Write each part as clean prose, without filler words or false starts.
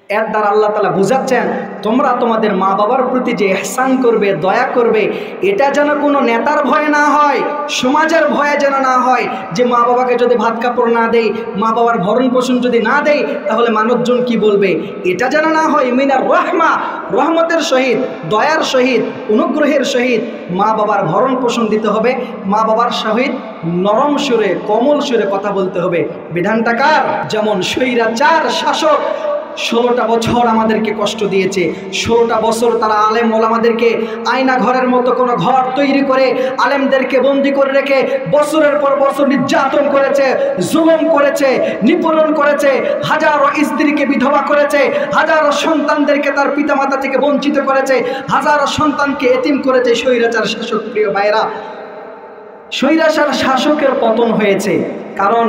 এর দ্বারা আল্লাহ তাআলা বুঝাচ্ছেন তোমরা তোমাদের মা বাবার প্রতি যে ইহসান করবে, দয়া করবে, এটা যেন কোনো নেতার ভয়ে না হয়, সমাজের ভয়ে যেন না হয় যে মা বাবাকে যদি ভাত কাপড় না দেই, মা বাবার ভরণ পোষণ যদি না দেই তাহলে মানুষজন কি বলবে, এটা যেন না হয়। মিনার রহমা, রহমতের সহিত, দয়ার সহিত, অনুগ্রহের সহিত মা বাবার ভরণ পোষণ দিতে হবে, মা বাবার সহিত নরম সুরে, কোমল সুরে কথা বলতে হবে। বিধানটা কার? যেমন স্বৈরাচার শাসক 16টা বছর আমাদেরকে কষ্ট দিয়েছে, 16টা বছর তারা আলেম ওলামাদেরকে আয়না ঘরের মতো কোনো ঘর তৈরি করে আলেমদেরকে বন্দি করে রেখে বছরের পর বছর নির্যাতন করেছে, জুলুম করেছে, নিপীড়ন করেছে, হাজারো স্ত্রীকে বিধবা করেছে, হাজারো সন্তানদেরকে তার পিতামাতা থেকে বঞ্চিত করেছে, হাজারো সন্তানকে এতিম করেছে স্বৈরাচার শাসক। প্রিয় ভাইরা, স্বৈরাচার শাসকের পতন হয়েছে কারণ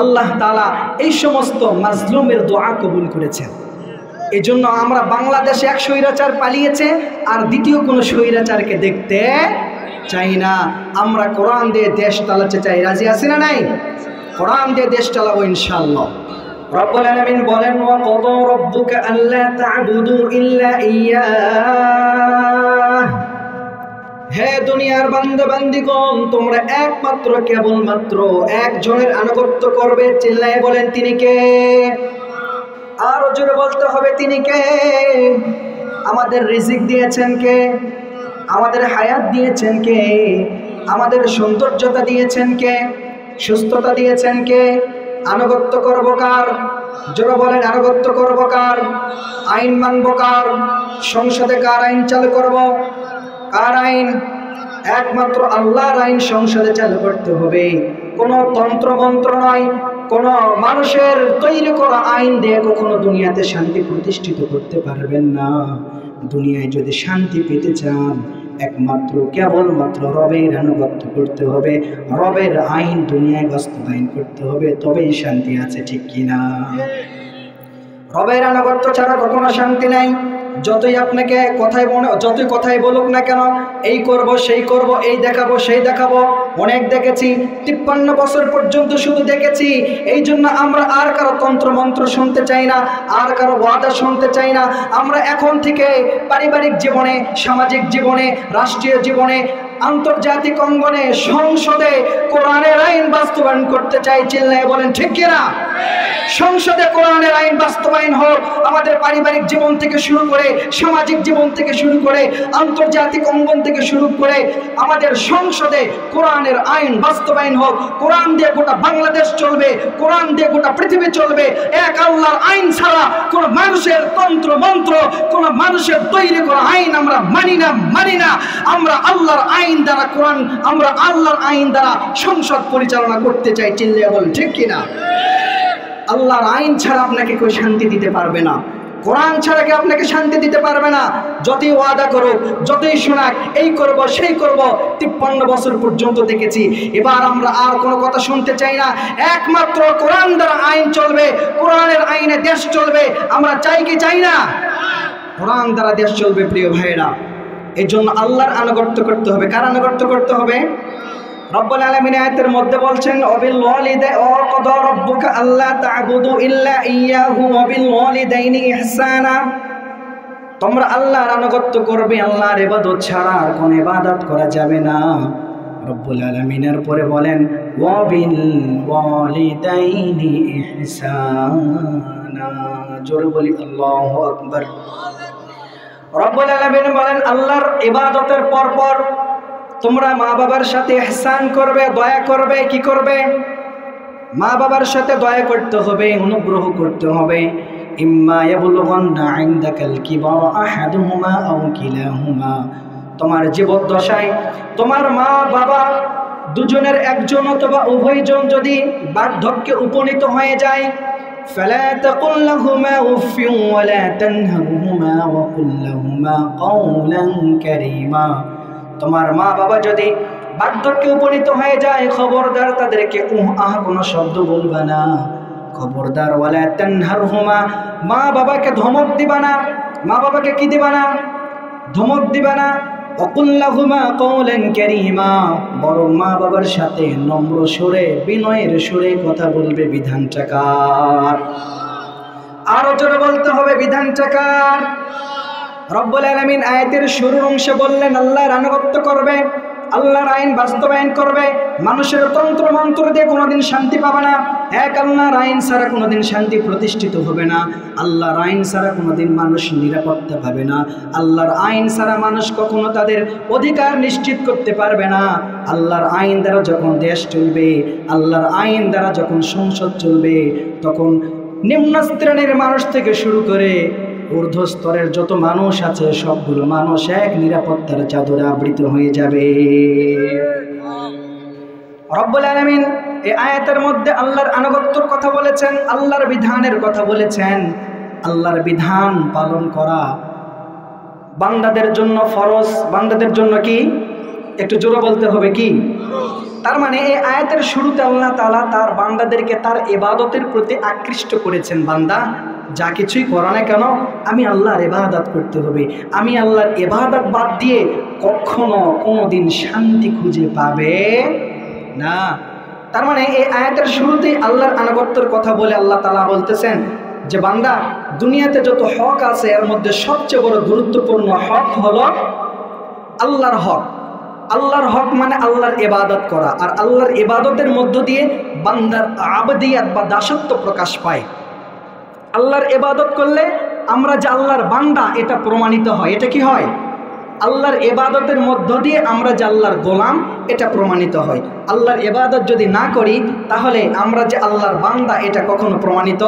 আল্লাহ তাআলা এই সমস্ত মাজলুমের দোয়া কবুল করেছেন। এই জন্য আমরা বাংলাদেশে এক স্বৈরাচার পালিয়েছে আর দ্বিতীয় কোনো স্বৈরাচারকে দেখতে চাই না। আমরা কোরআন দিয়ে দেশ চালাতে চাই। রাজি আছি না নাই? কোরআন দিয়ে দেশ চালাবো ইনশাআল্লাহ। রব্বুল আলামিন বলেন, ওয়া ক্বাদা রাব্বুকা আল্লা তা'বুদু ইল্লা ইয়্যাহ। হে দুনিয়ার বান্দা বান্দিগণ, তোমরা একমাত্র কেবলমাত্র একজনের আনুগত্য করবে। চিল্লায়ে বলেন তিনি কে? আরো জোরে বলতে হবে তিনি কে? আমাদের রিজিক দিয়েছেন কে? আমাদের হায়াত দিয়েছেন কে? আমাদের সৌন্দর্যতা দিয়েছেন কে? সুস্থতা দিয়েছেন কে? আনুগত্য করব কার? জোরে বলেন, আনুগত্য করব কার? আইন মানব কার? সংসদে কার আইন চালু করব? কার আইন? একমাত্র আল্লাহর আইন সংসদে চালু করতে হবে। কোনো তন্ত্রমন্ত্র নয়, কোনো মানুষের তৈরি করা আইন দিয়ে কখনো দুনিয়াতে শান্তি প্রতিষ্ঠিত করতে পারবেন না। দুনিয়ায় যদি শান্তি পেতে চান একমাত্র কেবলমাত্র রবের আনুগত্য করতে হবে, রবের আইন দুনিয়ায় বাস্তবায়ন করতে হবে, তবেই শান্তি আছে। ঠিক কিনা? রবের আনুগত্য ছাড়া কখনো শান্তি নাই। যতই আপনাকে যতই কথাই বলুক না কেন, এই করব সেই করব, এই দেখাবো সেই দেখাবো, অনেক দেখেছি, 53 বছর পর্যন্ত শুধু দেখেছি। এই জন্য আমরা আর কারো তন্ত্রমন্ত্র শুনতে চাই না, আর কারো ওয়াদা শুনতে চাই না। আমরা এখন থেকে পারিবারিক জীবনে, সামাজিক জীবনে, রাষ্ট্রীয় জীবনে, আন্তর্জাতিক অঙ্গনে, সংসদে কোরআনের আইন বাস্তবায়ন করতে চাই। চিল্লায়ে বলেন ঠিক কিনা? সংসদে কোরআনের আইন বাস্তবায়ন হোক। আমাদের পারিবারিক জীবন থেকে শুরু করে, সামাজিক জীবন থেকে শুরু করে, আন্তর্জাতিক অঙ্গন থেকে শুরু করে আমাদের সংসদে কোরআনের আইন বাস্তবায়ন হোক। কোরআন দিয়ে গোটা বাংলাদেশ চলবে, কোরআন দিয়ে গোটা পৃথিবী চলবে। এক আল্লাহর আইন ছাড়া কোন মানুষের তন্ত্র মন্ত্র, কোন মানুষের তৈরি করা আইন আমরা মানি না। আমরা আল্লাহর আইন দ্বারা কোরআন, আমরা আল্লাহর আইন দ্বারা সংসদ পরিচালনা করতে চাই। চিল্লিয়ে বলেন ঠিক কিনা? আল্লাহর আইন ছাড়া আপনাকে কেউ শান্তি দিতে পারবে না, কোরআন ছাড়া কেউ আপনাকে শান্তি দিতে পারবে না। যতই ওয়াদা করুক, যতই শোনাক, এই করব সেই করব, 53 বছর পর্যন্ত দেখেছি। এবার আমরা আর কোনো কথা শুনতে চাই না। একমাত্র কোরআন দ্বারা আইন চলবে, কোরআনের আইনে দেশ চলবে। আমরা চাই কি চাই না? কোরআন দ্বারা দেশ চলবে। প্রিয় ভাইরা, এই জন্য আল্লাহর আনুগত্য করতে হবে। কার আনুগত্য করতে হবে? রব্বুল আলামিন আয়াতের মধ্যে বলছেন, ওয়াবিল ওয়ালিদাইনি ওয়া ক্বাদা রাব্বুকা আল্লা তা'বুদু ইল্লা ইয়্যাহু ওয়া বিল ওয়ালিদাইনি ইহসানা। তোমরা আল্লাহর আনুগত্য করবে, আল্লাহর ইবাদত ছাড়া আর কোনো ইবাদত করা যাবে না। রব্বুল আলামিনের পরে বলেন, ওয়া বিল ওয়ালিদাইনি ইহসানা। জোরে বলি আল্লাহু আকবার। রব্বুল আলামিন বলেন, আল্লাহর ইবাদতের পর তোমরা মা বাবার সাথে ইহসান করবে, দয়া করবে। কি করবে? মা বাবার সাথে দয়া করতে হবে, অনুগ্রহ করতে হবে। ইম্মা ইয়াবলুগান্না ইনদাকাল কিবারা আহাদুহুমা আও কিলাহুমা। তোমার জীবদ্দশায় তোমার মা বাবা দুজনের একজন অথবা উভয়জন যদি বার্ধক্যে উপনীত হয়ে যায়, ফালা তাকুল লাহুমা উফফিন ওয়ালা তানহারহুমা ওয়া কুল লাহুমা কাওলান কারীমা। তোমার মা বাবা যদি বার্ধক্যে উপনীত হয়ে যায়, খবরদার তাদেরকে আহ কোনো শব্দ বলবা না। খবরদার, ওয়ালা তানহারহুমা, মা বাবাকে ধমক দিবা না। মা বাবাকে কি দিবা না? ধমক দিবা না। ওয়া কুল লাহুমা কাওলান কারীমা, বরং মা বাবার সাথে নম্র সুরে, বিনয়ের সুরে কথা বলবে। বিধানটা কার? আরো জোরে বলতে হবে বিধানটা কার? রব্বুল আলামিন আয়াতের শুরুর অংশে বললেন আল্লাহর আনুগত্য করবে, আল্লাহর আইন বাস্তবায়ন করবে, মানুষের তন্ত্র মন্ত্র দিয়ে কোনোদিন শান্তি পাবে না। এক আল্লাহর আইন ছাড়া কোনোদিন শান্তি প্রতিষ্ঠিত হবে না। আল্লাহর আইন ছাড়া কোনোদিন মানুষ নিরাপত্তা পাবে না। আল্লাহর আইন ছাড়া মানুষ কখনো তাদের অধিকার নিশ্চিত করতে পারবে না। আল্লাহর আইন দ্বারা যখন দেশ চলবে, আল্লাহর আইন দ্বারা যখন সংসদ চলবে, তখন নিম্ন শ্রেণীর মানুষ থেকে শুরু করে ঊর্ধ্ব স্তরের যত মানুষ আছে সবগুলো মানুষ এক নিরাপত্তার চাদরে আবৃত হয়ে যাবে। রব্বুল আলামিন এই আয়াতের মধ্যে আল্লাহর আনুগত্যের কথা বলেছেন, আল্লাহর বিধানের কথা বলেছেন। আল্লাহর বিধান পালন করা বান্দাদের জন্য ফরজ। বান্দাদের জন্য কি? একটু জোরে বলতে হবে কি? তার মানে এই আয়াতের শুরুতে আল্লাহ তাআলা তার বান্দাদেরকে তার ইবাদতের প্রতি আকৃষ্ট করেছেন। বান্দা যা কিছুই করো না কেন, আমি আল্লাহর ইবাদত করতে হবে। আমি আল্লাহর ইবাদত বাদ দিয়ে কখনো কোনোদিন শান্তি খুঁজে পাবে না। তার মানে এই আয়াতের শুরুতেই আল্লাহর আনুগত্যের কথা বলে আল্লাহ তাআলা বলতেছেন যে বান্দা, দুনিয়াতে যত হক আছে এর মধ্যে সবচেয়ে বড় গুরুত্বপূর্ণ হক হলো আল্লাহর হক। আল্লাহর হক মানে আল্লাহর ইবাদত করা, আর আল্লাহর ইবাদতের মধ্য দিয়ে বান্দার আবদিয়াত বা দাসত্ব প্রকাশ পায়। আল্লাহর ইবাদত করলে আমরা যে আল্লাহর বান্দা এটা প্রমাণিত হয়। এটা কি হয়? আল্লাহর ইবাদতের মধ্য দিয়ে আমরা যে আল্লাহর গোলাম এটা প্রমাণিত হয়। আল্লাহর ইবাদত যদি না করি তাহলে আমরা যে আল্লাহর বান্দা এটা কখনো প্রমাণিত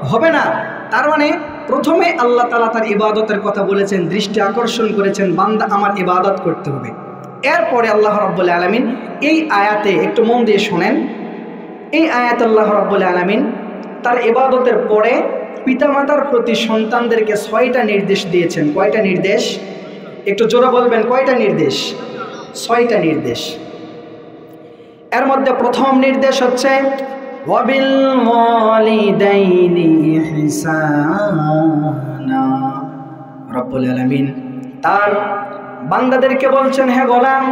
হবে না। তার মানে প্রথমে আল্লাহ তাআলা তার ইবাদতের কথা বলেছেন, দৃষ্টি আকর্ষণ করেছেন, বান্দা আমার ইবাদত করতে হবে। এরপরে আল্লাহ রাব্বুল আলামিন এই আয়াতে একটু মন দিয়ে শোনেন, এই আয়াতে আল্লাহ রাব্বুল আলামিন তার ইবাদতের পরে পিতামাতার প্রতি সন্তানদেরকে 6টা নির্দেশ দিয়েছেন। কয়টা নির্দেশ? একটু জোরে বলবেন, কয়টা নির্দেশ? 6টা নির্দেশ। এর মধ্যে প্রথম নির্দেশ হচ্ছে ওয়াবিল ওয়ালিদাইনি ইহসানা। রব্বুল আলামিন তার বান্দাদেরকে বলছেন, হে গোলাম,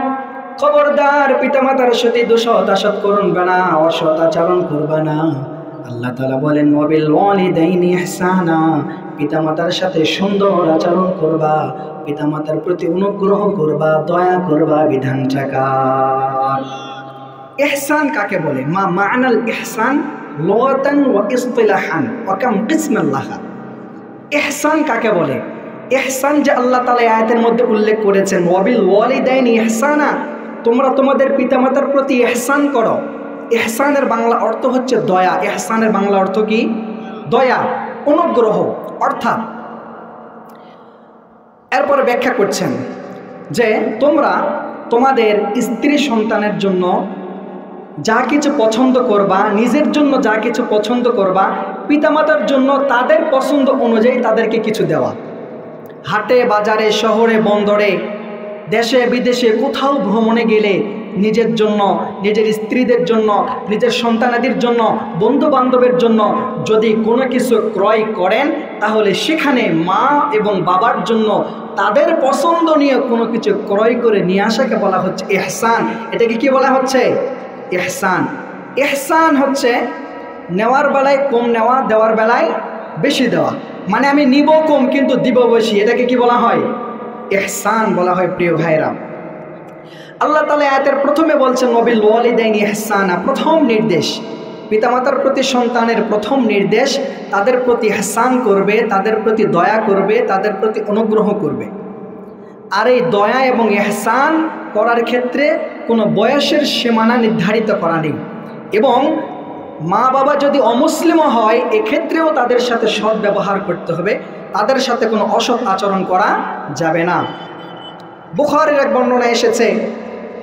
খবরদার পিতামাতার সাথে দুঃসৎ করবে না, অসৎ আচরণ করবে না। আল্লাহ তাআলা বলেন ওয়াবিল ওয়ালিদাইনি ইহসানা, পিতামাতার সাথে সুন্দর আচরণ করবা, পিতামাতার প্রতি অনুগ্রহ করবা, দয়া করবা। বিধানটা কার? ইহসান কাকে বলে? মা মা'নাল ইহসান লুগাতান ওয়া ইসতিলাহান ওয়া কাম কিসমাল্লাহ। ইহসান কাকে বলে? ইহসান যে আল্লাহ তাআলা আয়াতের মধ্যে উল্লেখ করেছেন, ওয়াবিল ওয়ালিদাইনি ইহসানা, তোমরা তোমাদের পিতামাতার প্রতি ইহসান করো। ইহসানের বাংলা অর্থ হচ্ছে দয়া। ইহসানের বাংলা অর্থ কি? দয়া, অনুগ্রহ। অর্থাৎ এরপরে ব্যাখ্যা করছেন যে তোমরা তোমাদের স্ত্রী সন্তানের জন্য যা কিছু পছন্দ করবা, নিজের জন্য যা কিছু পছন্দ করবা, পিতামাতার জন্য তাদের পছন্দ অনুযায়ী তাদেরকে কিছু দেওয়া। হাটে বাজারে, শহরে বন্দরে, দেশে বিদেশে কোথাও ভ্রমণে গেলে নিজের জন্য, নিজের স্ত্রীদের জন্য, নিজের সন্তানাদির জন্য, বন্ধু বান্ধবের জন্য যদি কোনো কিছু ক্রয় করেন তাহলে সেখানে মা এবং বাবার জন্য তাদের পছন্দনীয় কোনো কিছু ক্রয় করে নিয়ে আসাকে বলা হচ্ছে ইহসান। এটাকে কি বলা হচ্ছে? ইহসান। ইহসান হচ্ছে নেওয়ার বেলায় কম নেওয়া, দেওয়ার বেলায় বেশি দেওয়া। মানে আমি নিব কম কিন্তু দিব বেশি। এটাকে কি বলা হয়? ইহসান বলা হয়। প্রিয় ভাইরা, আল্লাহ তাআলা আয়াতের প্রথমে বলছেন ওয়াবিল ওয়ালিদাইনি ইহসানা, প্রথম নির্দেশ, পিতামাতার প্রতি সন্তানের প্রথম নির্দেশ তাদের প্রতি ইহসান করবে, তাদের প্রতি দয়া করবে, তাদের প্রতি অনুগ্রহ করবে। আর এই দয়া এবং ইহসান করার ক্ষেত্রে কোনো বয়সের সীমানা নির্ধারিত করা নেই। এবং মা বাবা যদি অমুসলিমও হয় এক্ষেত্রেও তাদের সাথে সৎ ব্যবহার করতে হবে, তাদের সাথে কোনো অসৎ আচরণ করা যাবে না। বুখারীর এক বর্ণনা এসেছে,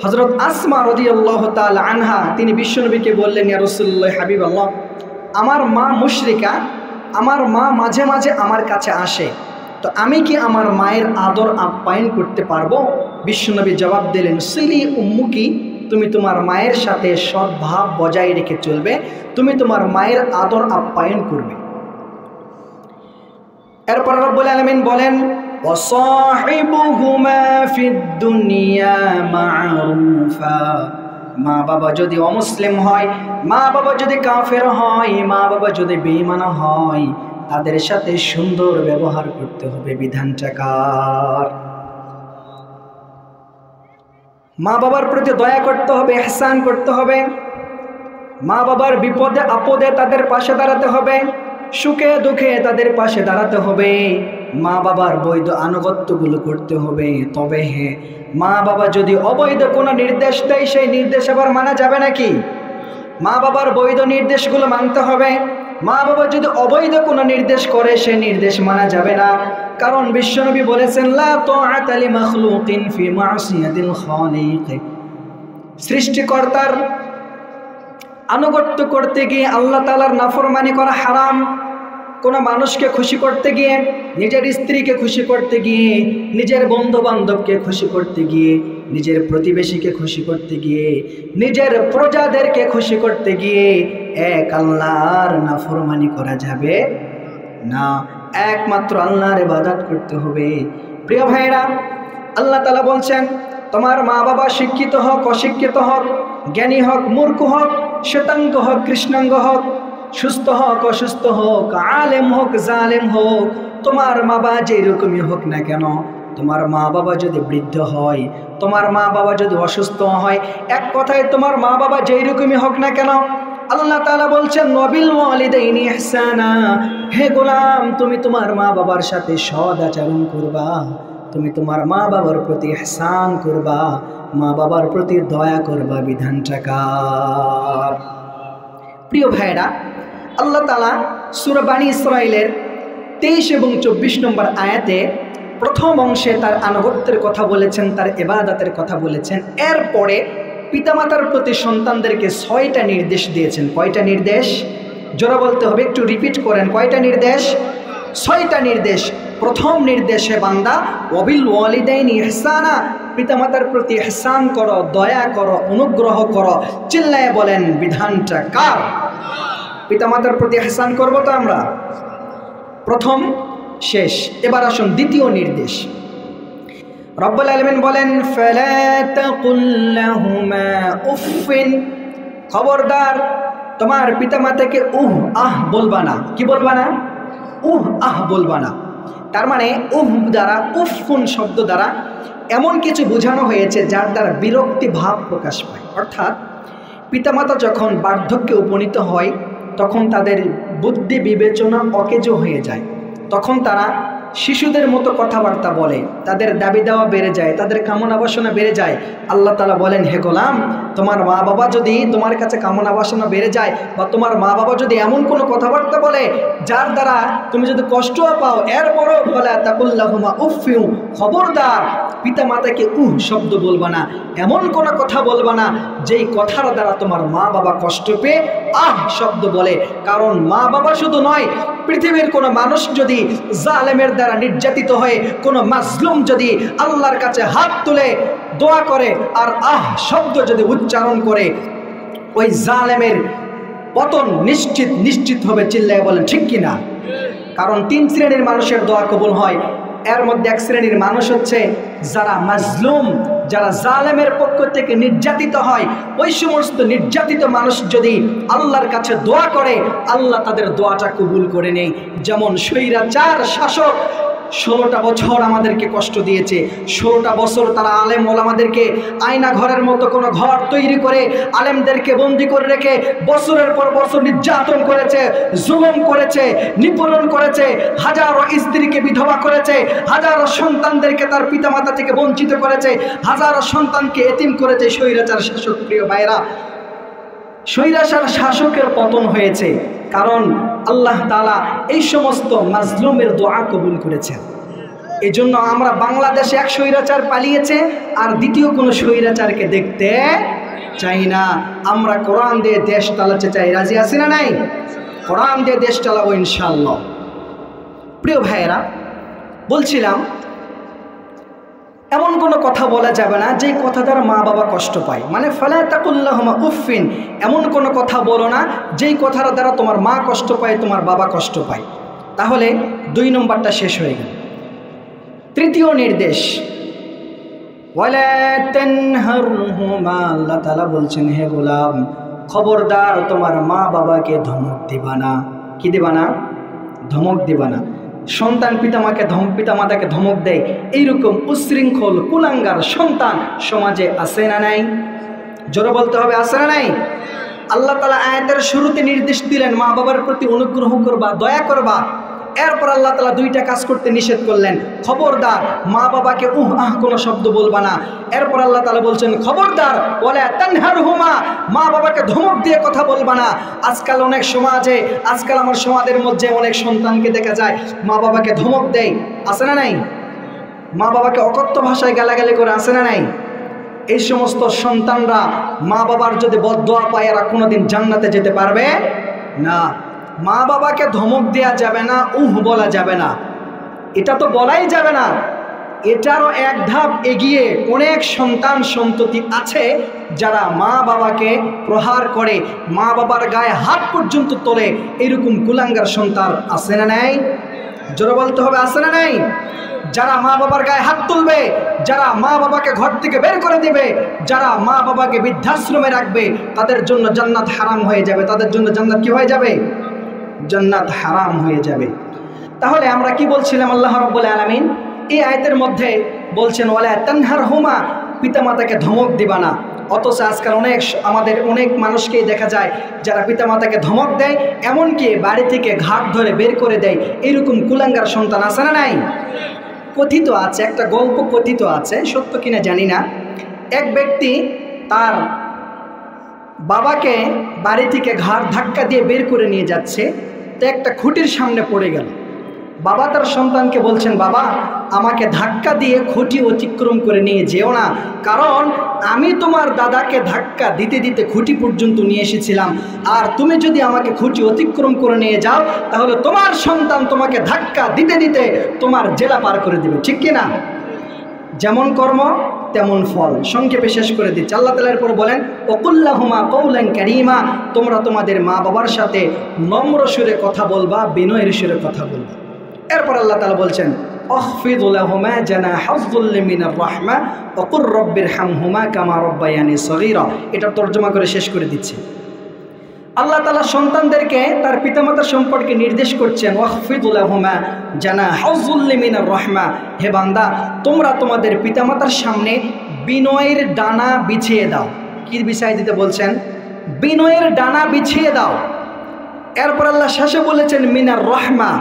হযরত আসমা রাদিয়াল্লাহু তাআলা আনহা তিনি বিশ্বনবীকে বললেন, ইয়া রাসূলুল্লাহ, হাবিবাল্লাহ, আমার মা মুশরিকা, আমার মা মাঝে মাঝে আমার কাছে আসে, তো আমি কি আমার মায়ের আদর আপ্যায়ন করতে পারবো? বিশ্বনবী জবাব দিলেন, সিলি উম্মুকি, তুমি তোমার মায়ের সাথে সদ্ভাব বজায় রেখে চলবে, তুমি তোমার মায়ের আদর আপ্যায়ন করবে। এরপর রব্বুল আলামিন বলেন ওয়াসাহিবুহুমা ফিদ দুনিয়া মা'রুফা, মা বাবা যদি অমুসলিম হয়, মা বাবা যদি কাফের হয়, মা বাবা যদি বেঈমান হয়, তাদের সাথে সুন্দর ব্যবহার করতে হবে। বিধানটা কার? মা বাবার প্রতি দয়া করতে হবে, ইহসান করতে হবে। মা বাবার বিপদে আপদে তাদের পাশে দাঁড়াতে হবে, সুখে দুঃখে তাদের পাশে দাঁড়াতে হবে। মা বাবার বৈধ আনুগত্যগুলো করতে হবে। তবে হ্যাঁ, মা বাবা যদি অবৈধ কোনো নির্দেশ দেয়, সেই নির্দেশ আবার মানা যাবে নাকি? মা বাবার বৈধ নির্দেশগুলো মানতে হবে। মা বাবা যদি অবৈধ কোনো নির্দেশ করে, সেই নির্দেশ মানা যাবে না। কারণ বিশ্বনবী বলেছেন, লা তাআতা লিমাখলুকিন ফি মাসিয়াতিল খালিক। সৃষ্টিকর্তার আনুগত্য করতে গিয়ে আল্লাহ তাআলার নাফরমানি করা হারাম। কোনো মানুষকে খুশি করতে গিয়ে, নিজের স্ত্রীকে খুশি করতে গিয়ে, নিজের বন্ধু বান্ধবকে খুশি করতে গিয়ে, নিজের প্রতিবেশীকে খুশি করতে গিয়ে, নিজের প্রজাদেরকে খুশি করতে গিয়ে এক আল্লাহর নাফরমানি করা যাবে না। একমাত্র আল্লাহর ইবাদত করতে হবে। প্রিয় ভাইরা, আল্লাহ তাআলা বলছেন, তোমার মা বাবা শিক্ষিত হোক, অশিক্ষিত হোক, জ্ঞানী হোক, মূর্খ হোক, শ্বেতাঙ্গ হোক, কৃষ্ণাঙ্গ হোক, সুস্থ হোক, অসুস্থ হোক, আলেম হোক, জালেম হোক, তোমার মা বাবা যেরকমই হোক না কেন, তোমার মা বাবা যদি বৃদ্ধ হয়, তোমার মা বাবা যদি অসুস্থ হয়, এক কথায় তোমার মা বাবা যেরকমই হোক না কেন, আল্লাহ তাআলা বলছেন, ওয়াবিল ওয়ালিদাইনি ইহসানা। হে গোলাম, তুমি তোমার মা বাবার সাথে সৎ আচরণ করবা, তুমি তোমার মা বাবার প্রতি ইহসান করবা, মা বাবার প্রতি দয়া করবা। বিধানটা কার? প্রিয় ভাইরা, আল্লাহ তাআলা সূরা বানী ইসরাঈলের 23 এবং 24 নম্বর আয়াতে প্রথম অংশে তার আনুগত্যের কথা বলেছেন, তার ইবাদতের কথা বলেছেন। এরপরে পিতামাতার প্রতি সন্তানদেরকে 6টা নির্দেশ দিয়েছেন। কয়টা নির্দেশ? জোরে বলতে হবে, একটু রিপিট করেন। কয়টা নির্দেশ? 6টা নির্দেশ। প্রথম নির্দেশে বান্দা ওয়াবিল ওয়ালিদাইনি ইহসানা, পিতামাতার প্রতি ইহসান করো, দয়া করো, অনুগ্রহ করো। চিল্লায়ে বলেন, বিধানটা কার? পিতামাতার প্রতি ইহসান করব তো আমরা। প্রথম শেষ। এবার আসুন দ্বিতীয় নির্দেশ। রব্বুল আলামিন বলেন, ফালা তাকুল লাহুমা উফিন। খবরদার, তোমার পিতামাতাকে উহ আহ বলবা না। কি বলবা না? উহ আহ বলবা না। তার মানে উহ দ্বারা, উফুন শব্দ দ্বারা এমন কিছু বোঝানো হয়েছে যার দ্বারা বিরক্তি ভাব প্রকাশ পায়। অর্থাৎ পিতামাতা যখন বার্ধক্যে উপনীত হয়, তখন তাদের বুদ্ধি বিবেচনা অকেজো হয়ে যায়। তখন তারা শিশুদের মতো কথাবার্তা বলে, তাদের দাবি দেওয়া বেড়ে যায়, তাদের কামনা বাসনা বেড়ে যায়। আল্লাহ তাআলা বলেন, হে গোলাম, তোমার মা বাবা যদি তোমার কাছে কামনা বাসনা বেড়ে যায়, বা তোমার মা বাবা যদি এমন কোনো কথাবার্তা বলে যার দ্বারা তুমি যদি কষ্টও পাও, এরপরও বলা তাকুল্লাহুমা উফিউ। খবরদার, পিতা মাতাকে উহ শব্দ বলবা না, এমন কোনো কথা বলবা না যেই কথার দ্বারা তোমার মা বাবা কষ্ট পেয়ে আহ শব্দ বলে। কারণ মা বাবা শুধু নয়, পৃথিবীর কোনো মানুষ যদি জালেমের দ্বারা নির্যাতিত হয়ে, কোনো মাজলুম যদি আল্লাহর কাছে হাত তুলে দোয়া করে আর আহ শব্দ যদি উচ্চারণ করে, ওই জালেমের পতন নিশ্চিত হবে। চিল্লায় বলেন ঠিক কিনা? কারণ 3 শ্রেণীর মানুষের দোয়া কবুল হয়। এর মধ্যে এক শ্রেণীর মানুষ হচ্ছে যারা মাজলুম, যারা জালেমের পক্ষ থেকে নির্যাতিত হয়। ওই সমস্ত নির্যাতিত মানুষ যদি আল্লাহর কাছে দোয়া করে, আল্লাহ তাদের দোয়াটা কবুল করে নেয়। যেমন স্বৈরাচার শাসক 16টা বছর আমাদেরকে কষ্ট দিয়েছে। 16টা বছর তারা আলেম ওলামাদেরকে আয়না ঘরের মতো কোনো ঘর তৈরি করে আলেমদেরকে বন্দি করে রেখে বছরের পর বছর নির্যাতন করেছে, জুলুম করেছে, নিপীড়ন করেছে, হাজারো স্ত্রীকে বিধবা করেছে, হাজারো সন্তানদেরকে তার পিতামাতা থেকে বঞ্চিত করেছে, হাজারো সন্তানকে এতিম করেছে স্বৈরাচার শাসক। প্রিয় ভাইরা, স্বৈরাচার শাসকের পতন হয়েছে কারণ আল্লাহ তাআলা এই সমস্ত মাজলুমের দোয়া কবুল করেছেন। এই জন্য আমরা বাংলাদেশে এক স্বৈরাচার পালিয়েছে, আর দ্বিতীয় কোনো স্বৈরাচারকে দেখতে চাই না। আমরা কোরআন দিয়ে দেশ চালাতে চাই। রাজি আছি না নাই? কোরআন দিয়ে দেশ চালাবো ইনশাআল্লাহ। প্রিয় ভাইয়েরা, বলছিলাম এমন কোনো কথা বলা যাবে না যেই কথা দ্বারা মা বাবা কষ্ট পায়। মানে ফালা তাকুল্লাহুমা উফিন, এমন কোনো কথা বলো না যেই কথার দ্বারা তোমার মা কষ্ট পায়, তোমার বাবা কষ্ট পায়। তাহলে 2 নম্বরটা শেষ হয়ে গেল। তৃতীয় নির্দেশ, ওয়ালা তানহারহুমা। আল্লাহ তাআলা বলছেন, হে গোলাম, খবরদার তোমার মা বাবাকে ধমক দিবা না। কি দিবা না? ধমক দিবা না। সন্তান পিতামাতাকে ধমক দেয়, এইরকম উশৃঙ্খল কুলাঙ্গার সন্তান সমাজে আছে না নাই? জোরে বলতে হবে, আছে না নাই? আল্লাহ তাআলা আয়াতের শুরুতে নির্দেশ দিলেন মা বাবার প্রতি অনুগ্রহ করবা, দয়া করবা। এরপর আল্লাহ তাআলা দুইটা কাজ করতে নিষেধ করলেন, খবরদার মা বাবাকে কোনো শব্দ বলবা না। এরপর আল্লাহ তাআলা বলছেন খবরদার ওয়ালা তানহারহুমা, মা বাবাকে ধমক দিয়ে কথা বলবা না। আজকাল আমার সমাজের মধ্যে অনেক সন্তানকে দেখা যায় মা বাবাকে ধমক দেয়, আছে না নাই? মা বাবাকে অকথ্য ভাষায় গালাগালি করে, আছে না নাই? এই সমস্ত সন্তানরা মা বাবার যদি বদদোয়া পায় এরা কোনোদিন জান্নাতে যেতে পারবে না। মা বাবাকে ধমক দেওয়া যাবে না, বলা যাবে না, এটা তো বলাই যাবে না। এটারও এক ধাপ এগিয়ে অনেক সন্তান সন্ততি আছে যারা মা বাবাকে প্রহার করে, মা বাবার গায়ে হাত পর্যন্ত তোলে। এরকম কুলাঙ্গার সন্তান আছে না নাই? জোরে বলতে হবে, আছে না নাই? যারা মা বাবার গায়ে হাত তুলবে, যারা মা বাবাকে ঘর থেকে বের করে দিবে, যারা মা বাবাকে বৃদ্ধাশ্রমে রাখবে, তাদের জন্য জান্নাত হারাম হয়ে যাবে। তাদের জন্য জান্নাত কি হয়ে যাবে? জান্নাত হারাম হয়ে যাবে। তাহলে আমরা কি বলছিলাম? আল্লাহ রাব্বুল আলামিন এই আয়াতের মধ্যে বলছেন ওয়ালা তানহারহুমা, পিতামাতাকে ধমক দিবা না। অথচ আজকাল আমাদের অনেক মানুষকেই দেখা যায় যারা পিতামাতাকে ধমক দেয়, এমনকি বাড়ি থেকে ঘাট ধরে বের করে দেয়। এরকম কুলাঙ্গার সন্তান আছে না নাই? কথিত আছে, একটা গল্প কথিত আছে, সত্য কিনা জানি না। এক ব্যক্তি তার বাবাকে বাড়ি থেকে ঘাড় ধাক্কা দিয়ে বের করে নিয়ে যাচ্ছে, তো একটা খুঁটির সামনে পড়ে গেল। বাবা তার সন্তানকে বলছেন, বাবা আমাকে ধাক্কা দিয়ে খুঁটি অতিক্রম করে নিয়ে যেও না, কারণ আমি তোমার দাদাকে ধাক্কা দিতে দিতে খুঁটি পর্যন্ত নিয়ে এসেছিলাম, আর তুমি যদি আমাকে খুঁটি অতিক্রম করে নিয়ে যাও তাহলে তোমার সন্তান তোমাকে ধাক্কা দিতে দিতে তোমার জেলা পার করে দেবে। ঠিক কিনা? যেমন কর্ম তেমন ফল। সংক্ষেপে শেষ করে দিচ্ছে। আল্লাহ তাআলা এরপর বলেন ওকুল্লাহুমা কওলান কারীমা, তোমরা তোমাদের মা বাবার সাথে নম্র সুরে কথা বলবা, বিনয়ের সুরে কথা বলবা। এরপর আল্লাহ তাআলা বলছেন আখফিদ লাহুমা জানাহাযুল্লি মিনার রাহমা ওয়া কুর রাব্বিরহামহুমা কামা রাব্বায়ানি সগীরা। এটা তরজমা করে শেষ করে দিচ্ছি। আল্লাহ তাআলা সন্তানদেরকে তার পিতামাতা সম্পর্কে নির্দেশ করছেন ওয়াখফিদ লাহুমা জানাহাযুল্লি মিনার রাহমা, হে বান্দা তোমরা তোমাদের পিতামাতার সামনে বিনয়ের ডানা বিছিয়ে দাও। কি বিছাই দিতে বলছেন? বিনয়ের ডানা বিছিয়ে দাও। এরপর আল্লাহ শেষে বলেছেন মিনার রাহমা,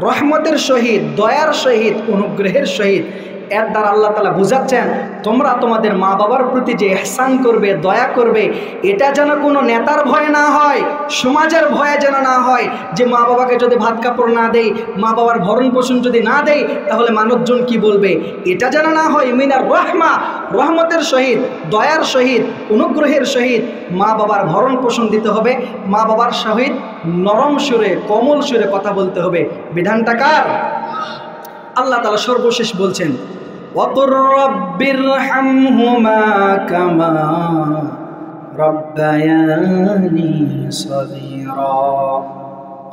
রহমতের সহিত, দয়ার সহিত, অনুগ্রহের সহিত। এর দ্বারা আল্লাহ তাআলা বুঝাচ্ছেন তোমরা তোমাদের মা বাবার প্রতি যে ইহসান করবে, দয়া করবে, এটা যেন কোনো নেতার ভয় না হয়, সমাজের ভয়ে যেন না হয় যে মা বাবাকে যদি ভাত কাপড় না দেই, মা বাবার ভরণ পোষণ যদি না দেই তাহলে মানুষজন কি বলবে, এটা যেন না হয়। মিনার রহমা, রহমতের সহিত, দয়ার সহিত, অনুগ্রহের সহিত মা বাবার ভরণ পোষণ দিতে হবে, মা বাবার সহিত নরম সুরে, কোমল সুরে কথা বলতে হবে। বিধানটা কার? আল্লাহ তাআলা সর্বশেষ বলছেন ওয়াকুর রাব্বিরহামহুমা কামা রাব্বায়ানি সগীরা।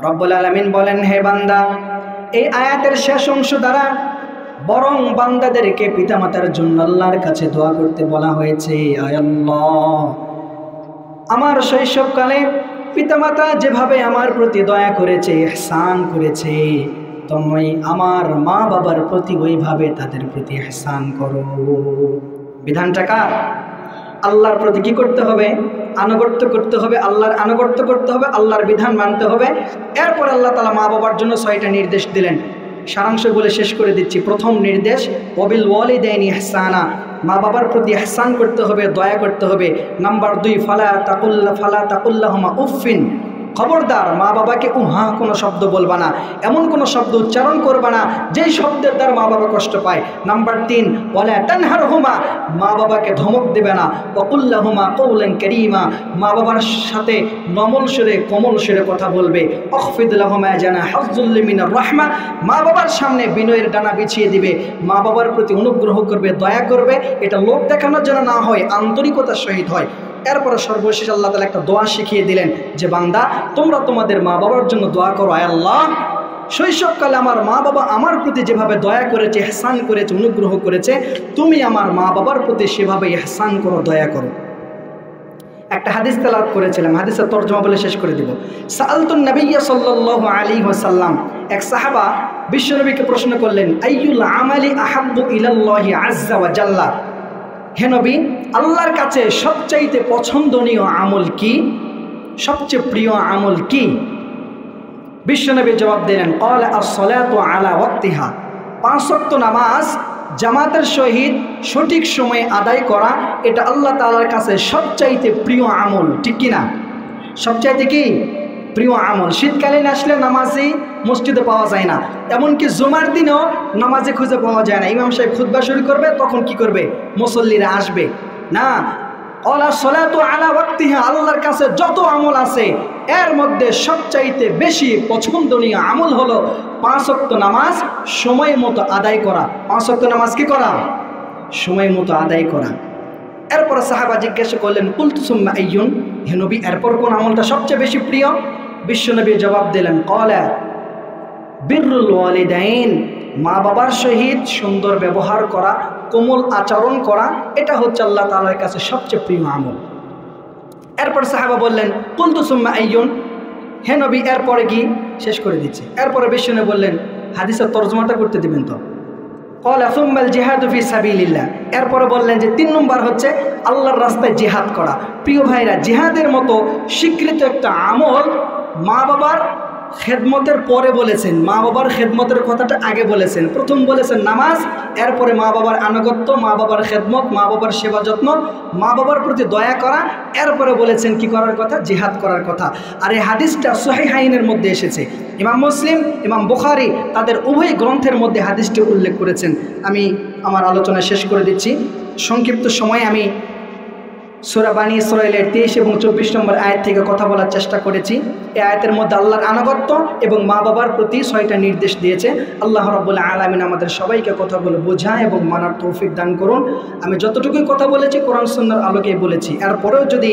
রব্বুল আলামিন বলেন, হে বান্দা, এই আয়াতের শেষ অংশ দ্বারা বরং বান্দাদেরকে পিতামাতার জন্য আল্লাহর কাছে দোয়া করতে বলা হয়েছে। আয় আল্লাহ, আমার শৈশবকালে পিতামাতা যেভাবে আমার প্রতি দয়া করেছে, ইহসান করেছে, তুমি আমার মা বাবার প্রতি ওইভাবে তাদের প্রতি ইহসান করো। বিধানটা কার? আল্লাহর প্রতি কি করতে হবে? আনুগত্য করতে হবে, আল্লাহর আনুগত্য করতে হবে, আল্লাহর বিধান মানতে হবে। এরপর আল্লাহ তাআলা মা বাবার জন্য 6টা নির্দেশ দিলেন। সারাংশ বলে শেষ করে দিচ্ছি। প্রথম নির্দেশ ওয়াবিল ওয়ালিদাইনি ইহসানা, মা বাবার প্রতি ইহসান করতে হবে, দয়া করতে হবে। নাম্বার 2 ফালা তাকুল্লাহুমা উফিন, খবরদার মা বাবাকে কোনো শব্দ বলবা না, এমন কোনো শব্দ উচ্চারণ করবা না যেই শব্দের দ্বারা মা বাবা কষ্ট পায়। নাম্বার 3 ওয়ালা তানহারহুমা, মা বাবাকে ধমক দেবে না। ওয়াকুল্লাহুমা কওলান কারীমা, মা বাবার সাথে নমল সুরে, কোমল সুরে কথা বলবে। আখফিদ লাহুমা জানাহাযুল্লি মিনার রাহমা, মা বাবার সামনে বিনয়ের ডানা বিছিয়ে দিবে, মা বাবার প্রতি অনুগ্রহ করবে, দয়া করবে। এটা লোক দেখানোর জন্য না হয়, আন্তরিকতার সহিত হয়। এরপরে সর্বশেষ আল্লাহ তাআলা একটা দোয়া শিখিয়ে দিলেন যে বান্দা তোমরা তোমাদের মা বাবার জন্য দোয়া করো, আয় আল্লাহ শৈশবকালে আমার মা বাবা আমার প্রতি যেভাবে দয়া করেছে, ইহসান করেছে, অনুগ্রহ করেছে, তুমি আমার মা বাবার প্রতি সেভাবে ইহসান করো, দয়া করো। একটা হাদিস তেলাওয়াত করেছিলাম, হাদিসের তরজমা বলে শেষ করে দিব। সাআলতুন নবিয়্যা সাল্লাল্লাহু আলাইহি ওয়াসাল্লাম, এক সাহাবা বিশ্বনবীকে প্রশ্ন করলেন, আইয়ুল আমালি আহাব্বু ইলাল্লাহি আযজা ওয়া জাল্লা, হে নবী, আল্লাহর কাছে সবচাইতে পছন্দনীয় আমল কি, সবচেয়ে প্রিয় আমল কি? বিশ্বনবী জবাব দিলেন, ক্বালা আস-সালাতু আলা ওয়াক্তিহা, 5 ওয়াক্ত নামাজ জামাতের সহিত সঠিক সময়ে আদায় করা, এটা আল্লাহ তাআলার কাছে সবচাইতে প্রিয় আমল, ঠিক কিনা? সবচাইতে কি প্রিয় আমল। শীতকালীন আসলে নামাজি মসজিদে পাওয়া যায় না, এমনকি জুমার দিনেও নামাজে খুঁজে পাওয়া যায় না। ইমাম সাহেব খুতবা শুরু করবে, তখন কি করবে? মুসল্লিরা আসবে না। ক্বালা সালাতু আলা ওয়াক্তিহা, আল্লাহর কাছে যত আমল আছে এর মধ্যে সবচাইতে বেশি পছন্দনীয় আমল হলো 5 ওয়াক্ত নামাজ সময় মতো আদায় করা। 5 ওয়াক্ত নামাজ কি করা? সময় মতো আদায় করা। এরপর সাহাবা জিজ্ঞাসা করলেন, কুলতু সুম্মা আইয়ুন, হে নবী, এরপর কোন আমলটা সবচেয়ে বেশি প্রিয়? বিশ্বনবী জবাব দিলেন, ক্বালা বিররুল ওয়ালিদাইন, মা বাবার সহিত সুন্দর ব্যবহার করা, কোমল আচরণ করা, এটা হচ্ছে আল্লাহ তাআলার কাছে সবচেয়ে প্রিয় আমল। এরপর সাহাবা বললেন, কুলতু সুম্মা আইয়ুন, হে নবী, এরপরে কি? শেষ করে দিচ্ছে। এরপরে বিশ্বনবী বললেন, হাদিসের তরজমাটা করতে দিবেন তো? ক্বালা সুম্মাল জিহাদু ফি সাবিলিল্লাহ, এরপরে বললেন যে 3 নম্বর হচ্ছে আল্লাহর রাস্তায় জিহাদ করা। প্রিয় ভাইরা, জিহাদের মতো স্বীকৃত একটা আমল মা বাবার খেদমতের পরে বলেছেন, মা বাবার খেদমতের কথাটা আগে বলেছেন। প্রথম বলেছেন নামাজ, এরপরে মা বাবার আনুগত্য, মা বাবার খেদমত, মা বাবার সেবা যত্ন, মা বাবার প্রতি দয়া করা, এরপরে বলেছেন কি করার কথা? জিহাদ করার কথা। আর এই হাদিসটা সহিহাইনের মধ্যে এসেছে। ইমাম মুসলিম, ইমাম বুখারী তাদের উভয় গ্রন্থের মধ্যে হাদিসটি উল্লেখ করেছেন। আমি আমার আলোচনা শেষ করে দিচ্ছি। সংক্ষিপ্ত সময়ে আমি সূরা বানী ইসরাঈলের 23 এবং 24 নম্বর আয়াত থেকে কথা বলার চেষ্টা করেছি। এই আয়াতের মধ্যে আল্লাহর আনুগত্য এবং মা বাবার প্রতি 6টা নির্দেশ দিয়েছে। আল্লাহ রাব্বুল আলামিন আমাদের সবাইকে কথাগুলো বোঝা এবং মানার তৌফিক দান করুন। আমি যতটুকুই কথা বলেছি কোরআন সুন্নাহর আলোকেই বলেছি। এরপরেও যদি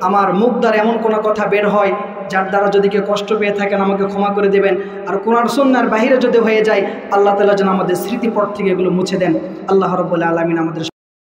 আমার মুখ দ্বারা এমন কোনো কথা বের হয় যার দ্বারা যদি কেউ কষ্ট পেয়ে থাকেন, আমাকে ক্ষমা করে দেবেন। আর কোরআন সুন্নাহর বাহিরে যদি হয়ে যায়, আল্লাহ তাআলা যেন আমাদের স্মৃতিপট থেকে এগুলো মুছে দেন। আল্লাহ রাব্বুল আলামিন আমাদের